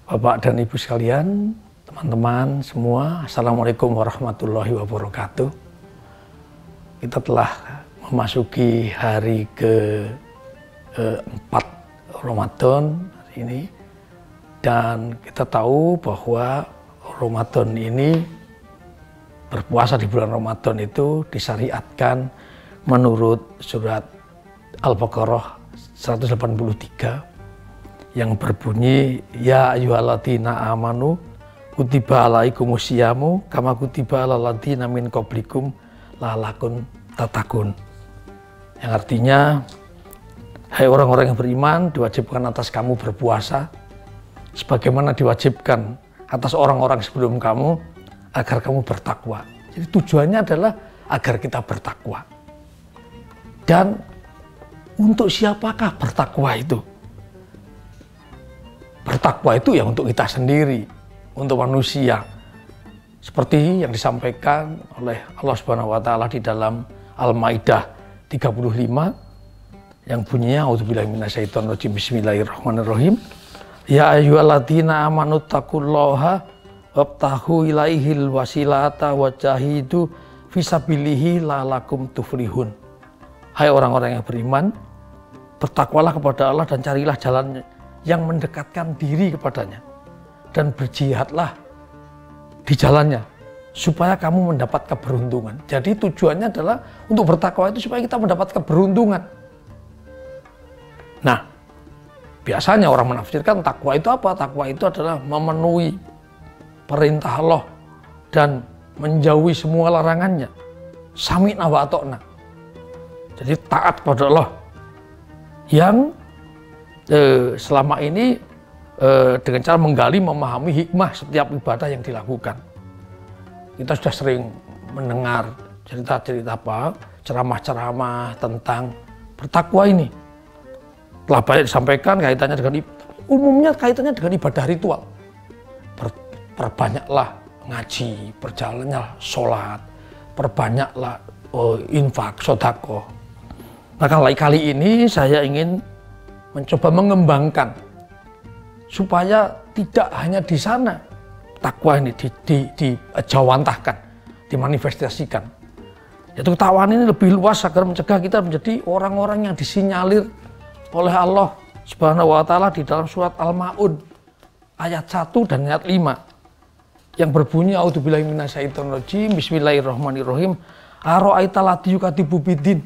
Bapak dan Ibu sekalian, teman-teman semua, Assalamualaikum warahmatullahi wabarakatuh. Kita telah memasuki hari ke-4 Ramadan ini, dan kita tahu bahwa Ramadan ini, berpuasa di bulan Ramadan itu disyariatkan menurut surat Al-Baqarah 183 yang berbunyi, ya ayyuhalladzina amanu kutiba alaikumusyamu kama kutiba alal ladzina min qablikum la'allakum tattaqun. Yang artinya, hai orang-orang yang beriman, diwajibkan atas kamu berpuasa sebagaimana diwajibkan atas orang-orang sebelum kamu agar kamu bertakwa. Jadi tujuannya adalah agar kita bertakwa. Dan untuk siapakah bertakwa itu? Bertakwa itu ya untuk kita sendiri, untuk manusia. Seperti yang disampaikan oleh Allah Subhanahu wa taala di dalam Al-Maidah 35 yang bunyinya a'udzubillahi minasyaitonirrajim bismillahirrahmanirrahim. Ya ayyuhalladzina amanu taqullaha wabtahu ilaihil wasilata wajahidu fisabilihi la'allakum tuflihun. Hai orang-orang yang beriman, bertakwalah kepada Allah dan carilah jalan yang mendekatkan diri kepadanya, dan berjihadlah di jalannya supaya kamu mendapat keberuntungan. Jadi tujuannya adalah untuk bertakwa itu supaya kita mendapat keberuntungan. Nah, biasanya orang menafsirkan takwa itu apa? Takwa itu adalah memenuhi perintah Allah dan menjauhi semua larangannya. Sami'na wa ata'na. Jadi taat kepada Allah yang selama ini dengan cara menggali, memahami hikmah setiap ibadah yang dilakukan. Kita sudah sering mendengar cerita-cerita ceramah-ceramah tentang bertakwa ini. Telah banyak disampaikan kaitannya dengan, umumnya kaitannya dengan ibadah ritual. Perbanyaklah ngaji, perjalannya sholat, perbanyaklah infak, sedekah. Nah, kali ini saya ingin mencoba mengembangkan supaya tidak hanya di sana takwa ini dijawantahkan, dimanifestasikan. Yaitu ketakwaan ini lebih luas agar mencegah kita menjadi orang-orang yang disinyalir oleh Allah Subhanahu wa taala di dalam surat Al-Maun ayat 1 dan ayat 5 yang berbunyi a'udzubillahi minasyaitonirrajim bismillahirrahmanirrahim ara'aita ladzi yukadzibu biddin.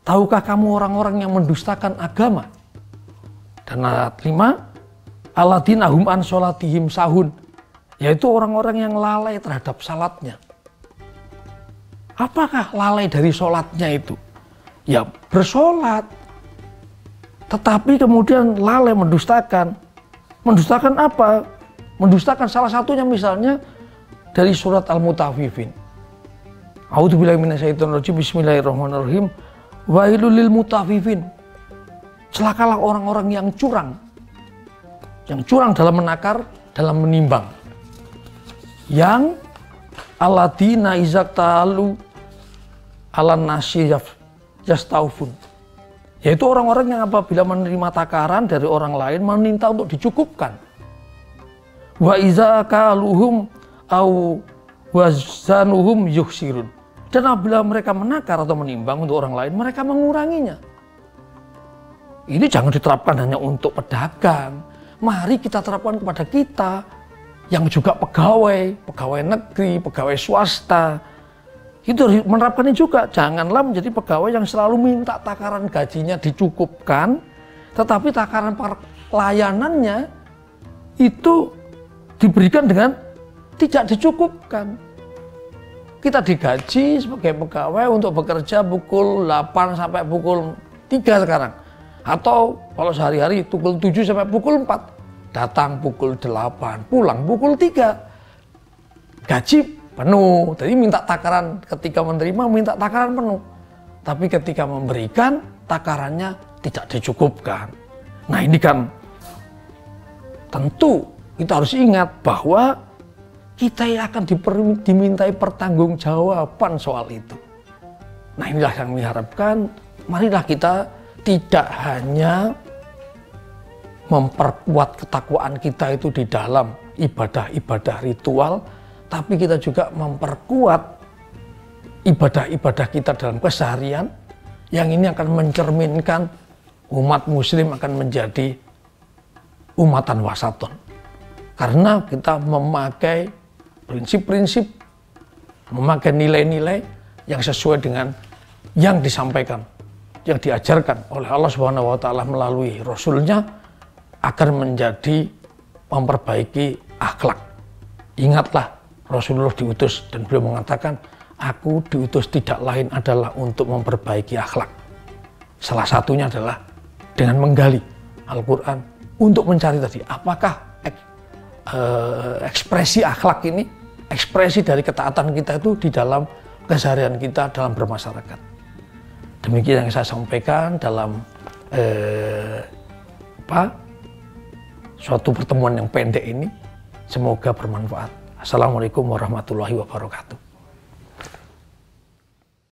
Tahukah kamu orang-orang yang mendustakan agama? Dan ayat 5, alladzina hum an sholatihim sahun, yaitu orang-orang yang lalai terhadap salatnya. Apakah lalai dari sholatnya itu? Ya bersolat, tetapi kemudian lalai mendustakan. Mendustakan apa? Mendustakan salah satunya misalnya dari surat Al-Mutaffifin. A'udzubillahi minasyaitonirrajim bismillahirrahmanirrahim. Wailul lil mutaffifin. Celakalah orang-orang yang curang dalam menakar, dalam menimbang. Yang alladzina izaktalu alan nasi yastaufun, yaitu orang-orang yang apabila menerima takaran dari orang lain meminta untuk dicukupkan. Wa iza kaluhum au wazanuhum yukhsirun, dan apabila mereka menakar atau menimbang untuk orang lain, mereka menguranginya. Ini jangan diterapkan hanya untuk pedagang. Mari kita terapkan kepada kita yang juga pegawai negeri, pegawai swasta. Itu menerapkan ini juga. Janganlah menjadi pegawai yang selalu minta takaran gajinya dicukupkan, tetapi takaran pelayanannya itu diberikan dengan tidak dicukupkan. Kita digaji sebagai pegawai untuk bekerja pukul 8 sampai pukul 3 sekarang. Atau kalau sehari-hari pukul 7 sampai pukul 4. Datang pukul 8, pulang pukul 3. Gaji penuh. Jadi minta takaran, ketika menerima minta takaran penuh. Tapi ketika memberikan, takarannya tidak dicukupkan. Nah, ini kan tentu kita harus ingat bahwa kita akan dimintai pertanggungjawaban soal itu. Nah, inilah yang diharapkan. Marilah kita tidak hanya memperkuat ketakwaan kita itu di dalam ibadah-ibadah ritual, tapi kita juga memperkuat ibadah-ibadah kita dalam keseharian, yang ini akan mencerminkan umat muslim akan menjadi umatan wasaton. Karena kita memakai prinsip-prinsip, memakai nilai-nilai yang sesuai dengan yang disampaikan, yang diajarkan oleh Allah Subhanahu wa Ta'ala melalui Rasul-Nya, agar menjadi memperbaiki akhlak. Ingatlah, Rasulullah diutus dan beliau mengatakan, aku diutus tidak lain adalah untuk memperbaiki akhlak. Salah satunya adalah dengan menggali Al-Quran untuk mencari tadi apakah ekspresi akhlak ini, ekspresi dari ketaatan kita itu di dalam keseharian kita dalam bermasyarakat. Demikian yang saya sampaikan dalam suatu pertemuan yang pendek ini. Semoga bermanfaat. Assalamualaikum warahmatullahi wabarakatuh.